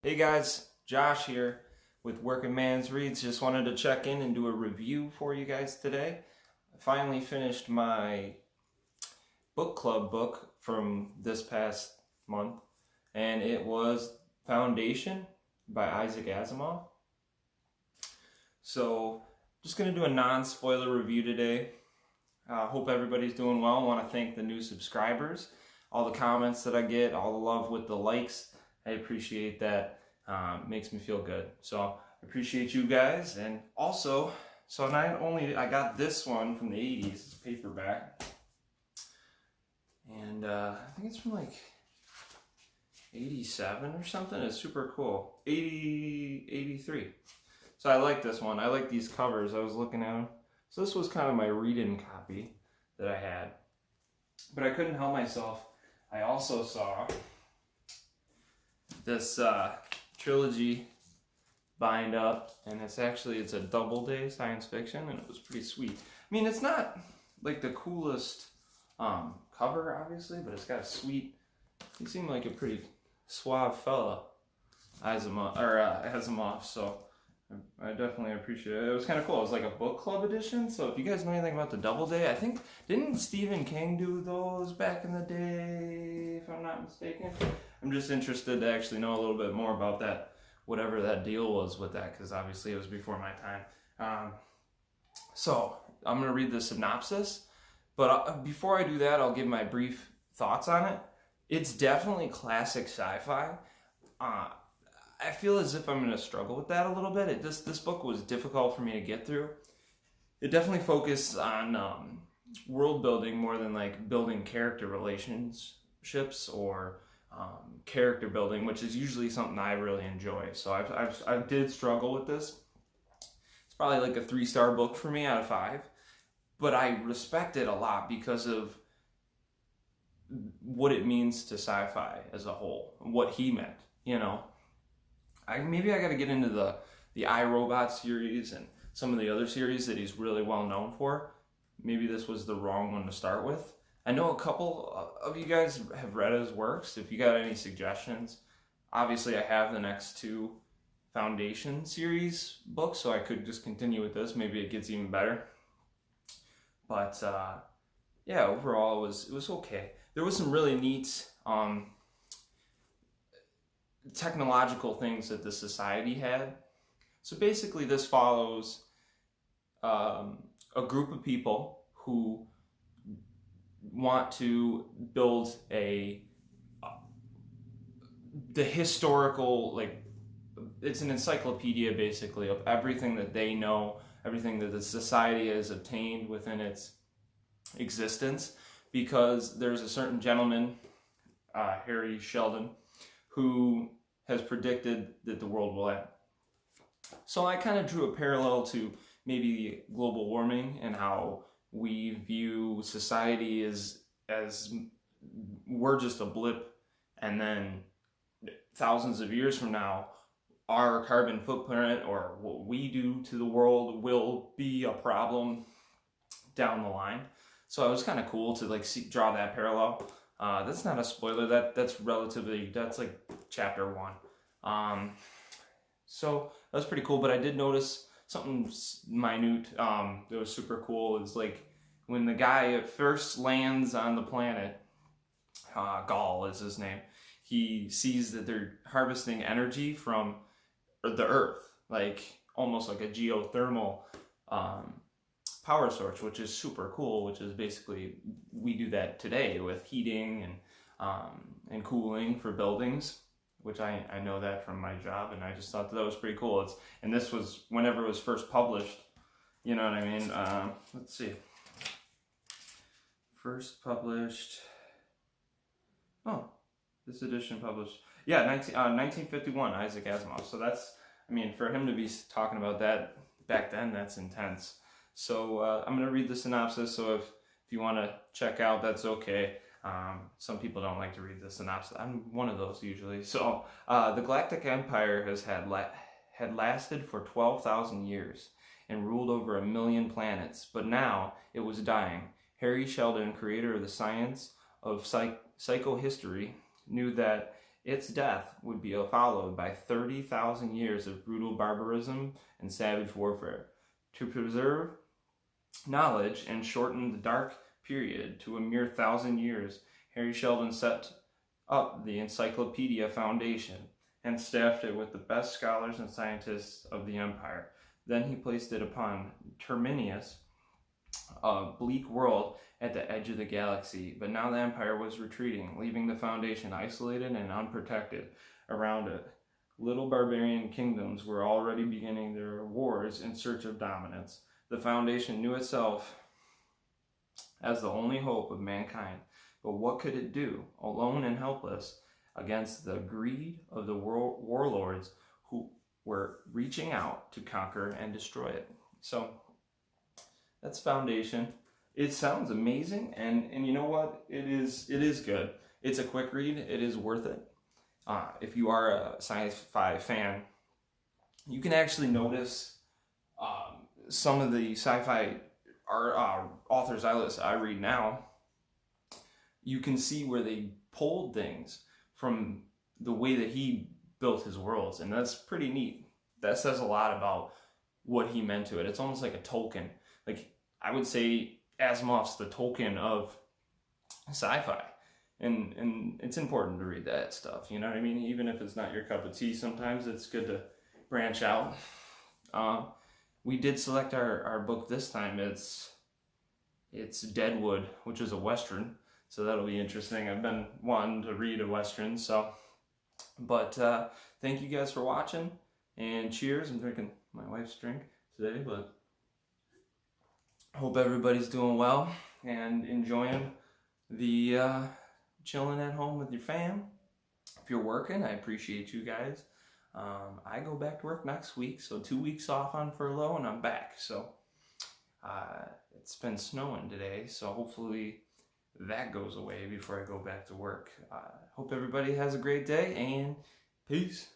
Hey guys, Josh here with Working Man's Reads. Just wanted to check in and do a review for you guys today. I finally finished my book club book from this past month, and it was Foundation by Asimov. So, just going to do a non-spoiler review today. Hope everybody's doing well. I want to thank the new subscribers, all the comments that I get, all the love with the likes. I appreciate that. Makes me feel good. So I appreciate you guys. And also, so not only I got this one from the 80s, it's paperback. And I think it's from like 87 or something. It's super cool. 83. So I like this one. I like these covers. I was looking at them. So this was kind of my read-in copy that I had. But I couldn't help myself. I also saw this trilogy bind up, and it's a Doubleday science fiction, and it was pretty sweet. I mean, it's not like the coolest cover, obviously, but it's got a sweet. He seemed like a pretty suave fella, Asimov. So I definitely appreciate it. It was kind of cool. It was like a book club edition. So if you guys know anything about the Doubleday, I think didn't Stephen King do those back in the day, if I'm not mistaken? I'm just interested to actually know a little bit more about that, whatever that deal was with that, because obviously it was before my time. So I'm going to read the synopsis, but before I do that, I'll give my brief thoughts on it. It's definitely classic sci-fi. I feel as if I'm going to struggle with that a little bit. This book was difficult for me to get through. It definitely focused on world building more than like building character relationships or character building, which is usually something I really enjoy. So I did struggle with this. It's probably like a 3-star book for me out of 5, but I respect it a lot because of what it means to sci-fi as a whole, what he meant. You know, maybe I got to get into the iRobot series and some of the other series that he's really well known for. Maybe this was the wrong one to start with. I know a couple of you guys have read his works. If you got any suggestions, obviously I have the next 2 Foundation series books, so I could just continue with this. Maybe it gets even better. But yeah, overall it was okay. There was some really neat technological things that the society had. So basically this follows a group of people who want to build the historical, like, it's an encyclopedia basically of everything that they know, everything that the society has obtained within its existence, because there's a certain gentleman, Harry Sheldon, who has predicted that the world will end. So I kind of drew a parallel to maybe global warming and how we view society as we're just a blip, and then thousands of years from now, our carbon footprint or what we do to the world will be a problem down the line. So it was kind of cool to like draw that parallel. That's not a spoiler. That's like chapter 1. So that was pretty cool. But I did notice something minute that was super cool. Is like when the guy first lands on the planet, Gaul is his name. He sees that they're harvesting energy from the Earth, like almost like a geothermal power source, which is super cool. Which is basically we do that today with heating and cooling for buildings, which I know that from my job, and I just thought that was pretty cool. And this was whenever it was first published. You know what I mean? Let's see. First published. Oh, this edition published. Yeah, 1951, Isaac Asimov. So that's, I mean, for him to be talking about that back then, that's intense. So I'm going to read the synopsis, so if you want to check out, that's okay. Some people don't like to read the synopsis. I'm one of those usually. So the Galactic Empire had lasted for 12,000 years and ruled over 1 million planets, but now it was dying. Harry Sheldon, creator of the science of psychohistory, knew that Its death would be followed by 30,000 years of brutal barbarism and savage warfare. To preserve knowledge and shorten the dark period to a mere 1,000 years, Harry Sheldon set up the Encyclopedia Foundation and staffed it with the best scholars and scientists of the empire. Then he placed it upon Terminus, a bleak world at the edge of the galaxy. But now the empire was retreating, leaving the Foundation isolated and unprotected around it. Little barbarian kingdoms were already beginning their wars in search of dominance. The Foundation knew itself as the only hope of mankind. But what could it do, alone and helpless, against the greed of the warlords who were reaching out to conquer and destroy it? So that's Foundation. It sounds amazing, and you know what? It is good. It's a quick read. It is worth it. If you are a sci-fi fan, you can actually notice some of the sci-fi authors I read now. You can see where they pulled things from the way that he built his worlds, and that's pretty neat. That says a lot about what he meant to it. It's almost like a Tolkien. Like, I would say Asimov's the Tolkien of sci-fi, and it's important to read that stuff, you know what I mean? Even if it's not your cup of tea, sometimes it's good to branch out. We did select our book this time. It's Deadwood, which is a Western. So that'll be interesting. I've been wanting to read a Western, but thank you guys for watching, and cheers. I'm drinking my wife's drink today, but hope everybody's doing well and enjoying the chilling at home with your fam. If you're working, I appreciate you guys. I go back to work next week, so 2 weeks off on furlough, and I'm back. So it's been snowing today, so hopefully that goes away before I go back to work. Hope everybody has a great day, and peace.